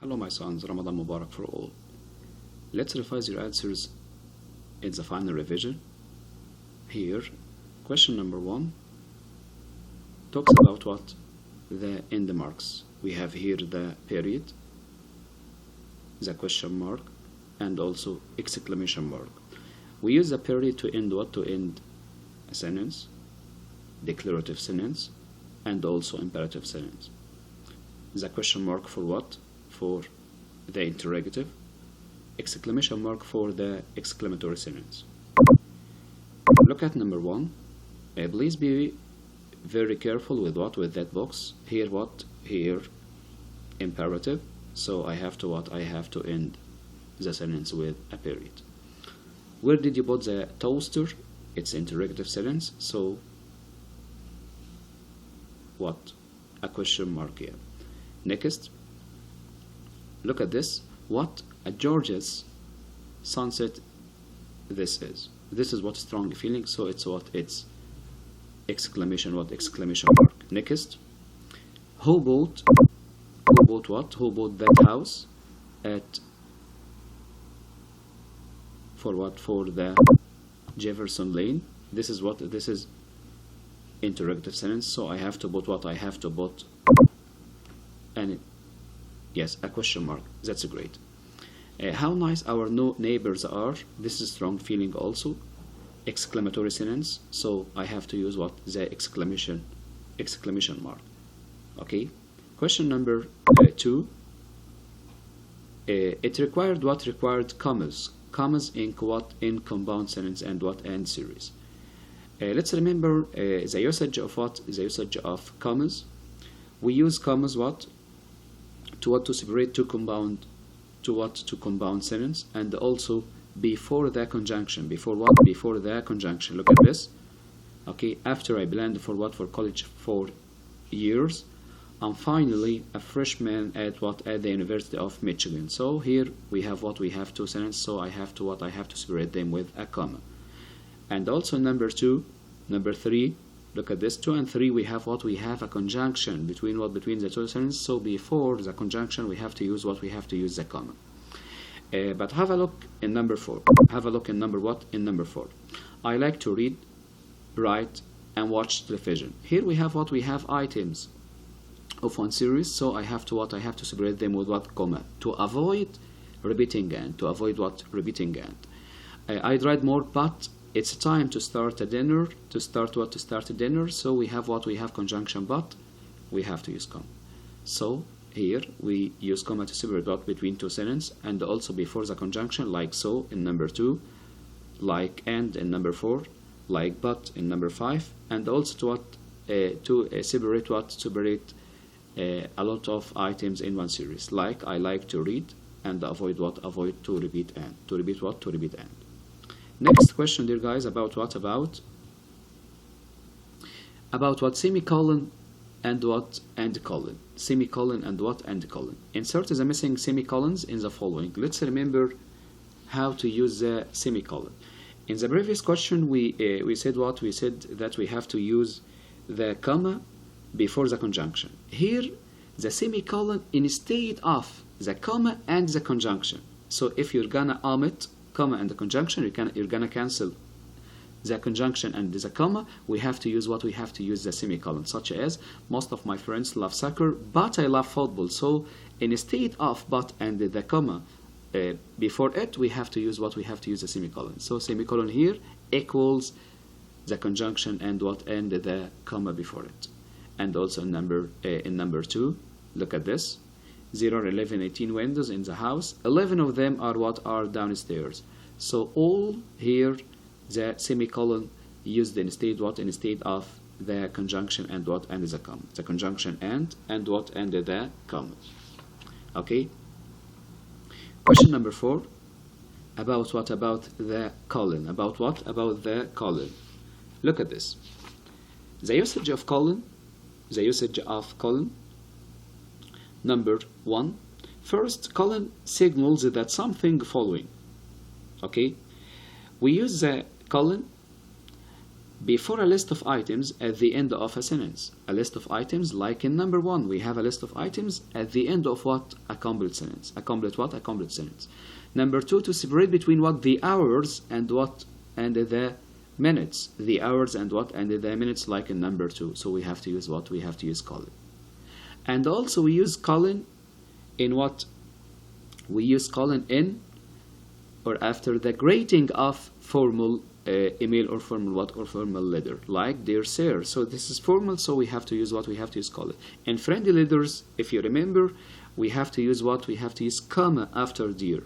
Hello my sons, Ramadan Mubarak for all. Let's revise your answers in the final revision. Here, question number 1 talks about what? The end marks. We have here the period, the question mark, and also exclamation mark. We use the period to end what? To end a sentence, declarative sentence, and also imperative sentence. The question mark for what? For the interrogative, exclamation mark for the exclamatory sentence. Look at number 1. Please be very careful with what? With that box. Here what? Here imperative. So I have to what? I have to end the sentence with a period. Where did you put the toaster? It's interrogative sentence. So what? A question mark here. Next, look at this. What a gorgeous sunset this is. This is what strong feeling. So it's what? It's exclamation what? Exclamation mark. Next, who bought what? Who bought that house at for what? For the Jefferson Lane. This is what? This is interrogative sentence. So I have to put what? I have to put and yes, a question mark. That's great. How nice our neighbors are. This is strong feeling also. Exclamatory sentence. So I have to use what? The exclamation mark. Okay. Question number 2. It required what? Required commas. Commas in what? In compound sentence and what? And series. Let's remember the usage of what? The usage of commas. We use commas what? To what? To separate two compound, to what? To compound sentence, and also before the conjunction. Before what? Before the conjunction. Look at this. Okay, after I planned for what? For college 4 years, I'm finally a freshman at what? At the University of Michigan. So here we have what? We have two sentences. So I have to what? I have to separate them with a comma. And also number 3. Look at this, 2 and 3, we have what? We have a conjunction between what? Between the two sentences. So before the conjunction, we have to use what? We have to use the comma. But have a look in number 4. Have a look in number what? In number 4. I like to read, write, and watch television. Here we have what? We have items of one series. So I have to what? I have to separate them with what? Comma. To avoid repeating and. To avoid what? Repeating and. I'd write more, but it's time to start a dinner. To start what? To start a dinner. So we have what? We have conjunction, but we have to use comma. So here we use comma to separate what? Between two sentences, and also before the conjunction, like so in number 2, like and in number 4, like but in number 5, and also to what? To separate what? Separate a lot of items in one series. Like I like to read, and avoid what? Avoid to repeat and. To repeat what? To repeat and. Next question, dear guys, about what? About what? Semicolon and what? And colon. Semicolon and what? And colon. Insert the missing semicolons in the following. Let's remember how to use the semicolon. In the previous question, we said what? We said that we have to use the comma before the conjunction. Here, the semicolon instead of the comma and the conjunction. So if you're gonna omit comma and the conjunction, you're gonna cancel the conjunction and the comma. We have to use what? We have to use the semicolon, such as most of my friends love soccer, but I love football. So instead of but and the comma before it, we have to use what? We have to use the semicolon. So semicolon here equals the conjunction and what? And the comma before it. And also in number 2, look at this. 0, 11, 18 windows in the house. 11 of them are what? Are downstairs. So all here the semicolon used instead what? Instead of the conjunction and what? And the comma. The conjunction and what? And the comma. Okay. Question number 4. About what? About the colon. About what? About the colon. Look at this. The usage of colon. The usage of colon. Number 1. First, colon signals that something following. Okay. We use the colon before a list of items at the end of a sentence. A list of items, like in number 1, we have a list of items at the end of what? A complete sentence. A complete what? A complete sentence. Number 2, to separate between what? The hours and what? And the minutes. The hours and what? And the minutes, like in number 2. So we have to use what? We have to use colon. And also we use colon in what? We use colon in or after the greeting of formal email or formal what? Or formal letter, like dear sir. So this is formal, so we have to use what? We have to use colon. In friendly letters, if you remember, we have to use what? We have to use comma after dear.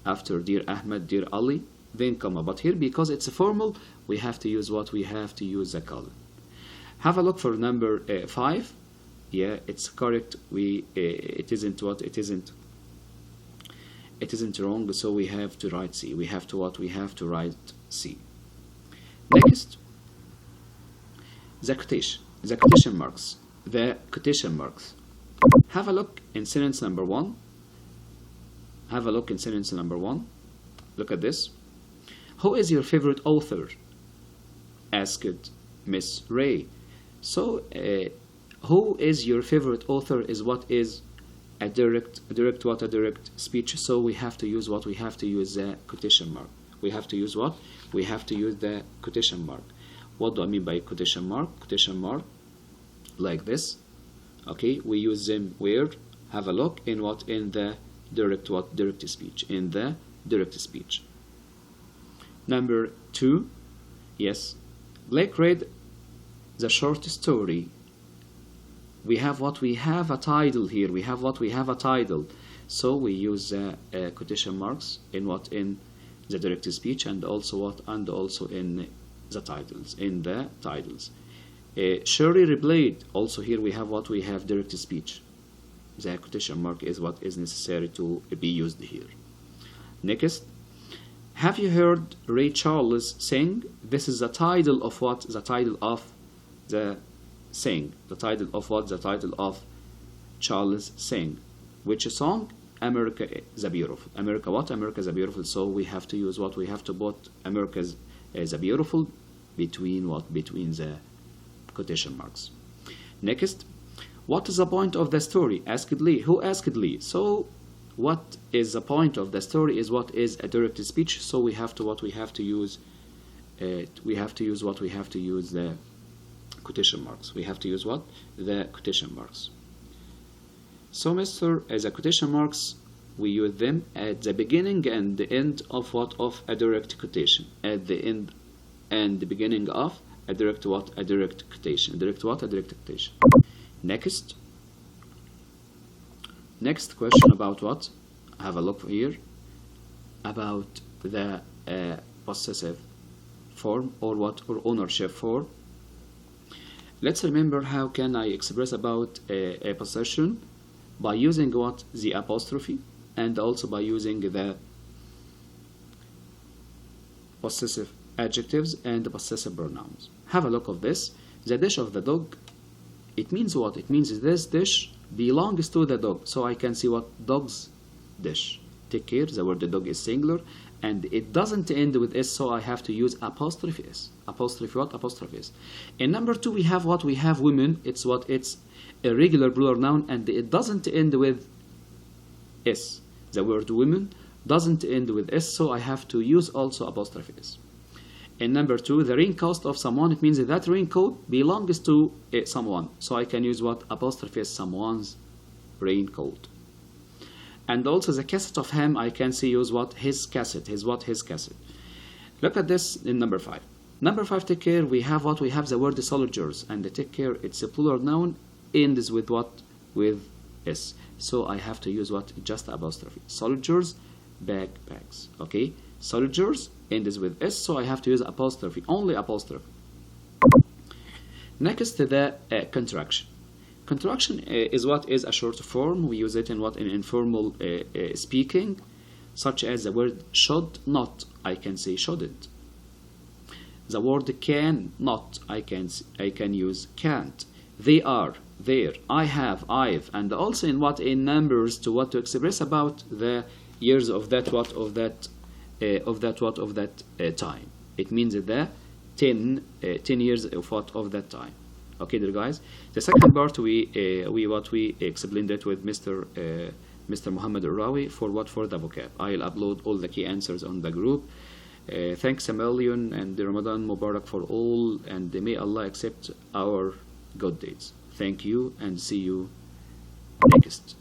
After dear Ahmed, dear Ali, then comma. But here, because it's a formal, we have to use what? We have to use a colon. Have a look for number 5. Yeah, it's correct. It isn't what? It isn't wrong, so we have to write C. We have to what? We have to write C. Next, the quotation marks. The quotation marks. Have a look in sentence number 1. Have a look in sentence number 1. Look at this. Who is your favorite author? Asked Miss Ray. So, who is your favorite author is what? Is a direct speech. So we have to use what? We have to use the quotation mark. We have to use what? We have to use the quotation mark. What do I mean by quotation mark? Quotation mark like this. Okay, we use them where? Have a look in what? In the direct what? Direct speech. In the direct speech. Number 2. Yes. Blake read the short story. We have what? We have a title here. We have what? We have a title. So we use quotation marks in what? In the direct speech, and also what? And also in the titles. In the titles. Sherry replied. Also here we have what? We have direct speech. The quotation mark is what is necessary to be used here. Next. Have you heard Ray Charles sing? This is the title of what? The title of the sing. The title of what? The title of Charles Sing. Which song? America the Beautiful. America what? America the Beautiful. So we have to use what? We have to put America the Beautiful between what? Between the quotation marks. Next, what is the point of the story? Asked Lee. Who asked Lee? So what is the point of the story is what? Is a direct speech. So we have to what? We have to use we have to use what? We have to use the quotation marks. We have to use what? The quotation marks. So the quotation marks, we use them at the beginning and the end of what? Of a direct quotation. At the end and the beginning of a direct what? A direct quotation. Direct what? A direct quotation. Next question about what? Have a look here. About the possessive form or what? Or ownership form. Let's remember how can I express about a possession by using what? The apostrophe, and also by using the possessive adjectives and the possessive pronouns. Have a look of this. The dish of the dog, it means what? It means this dish belongs to the dog. So I can see what? Dog's dish. Take care, the word the dog is singular, and it doesn't end with S, so I have to use apostrophe S. Apostrophe what? Apostrophe S. In number 2, we have what? We have women. It's what? It's a regular plural noun, and it doesn't end with S. The word women doesn't end with S, so I have to use also apostrophe S. In number 2, the raincoat of someone, it means that raincoat belongs to someone. So I can use what? Apostrophe S, someone's raincoat. And also the cassette of him, I can see use what? His cassette. His what? His cassette. Look at this in number 5. Number 5, take care. We have what? We have the word soldiers. And the take care, it's a plural noun, ends with what? With S. So I have to use what? Just apostrophe. Soldiers, backpacks. Okay? Soldiers ends with S, so I have to use apostrophe. Only apostrophe. Next, the contraction. Contraction is what? Is a short form. We use it in what? In informal speaking, such as the word should not. I can say shouldn't. The word can not. I can use can't. They are, there. I have, I've, and also in what? In numbers to what? To express about the years of that what? Of that time. It means the 10 years of that time. Okay, dear guys. The second part we explained it with Mr. Muhammad Urawi for the vocab. I'll upload all the key answers on the group. Thanks a million, and Ramadan Mubarak for all, and may Allah accept our good deeds. Thank you, and see you next.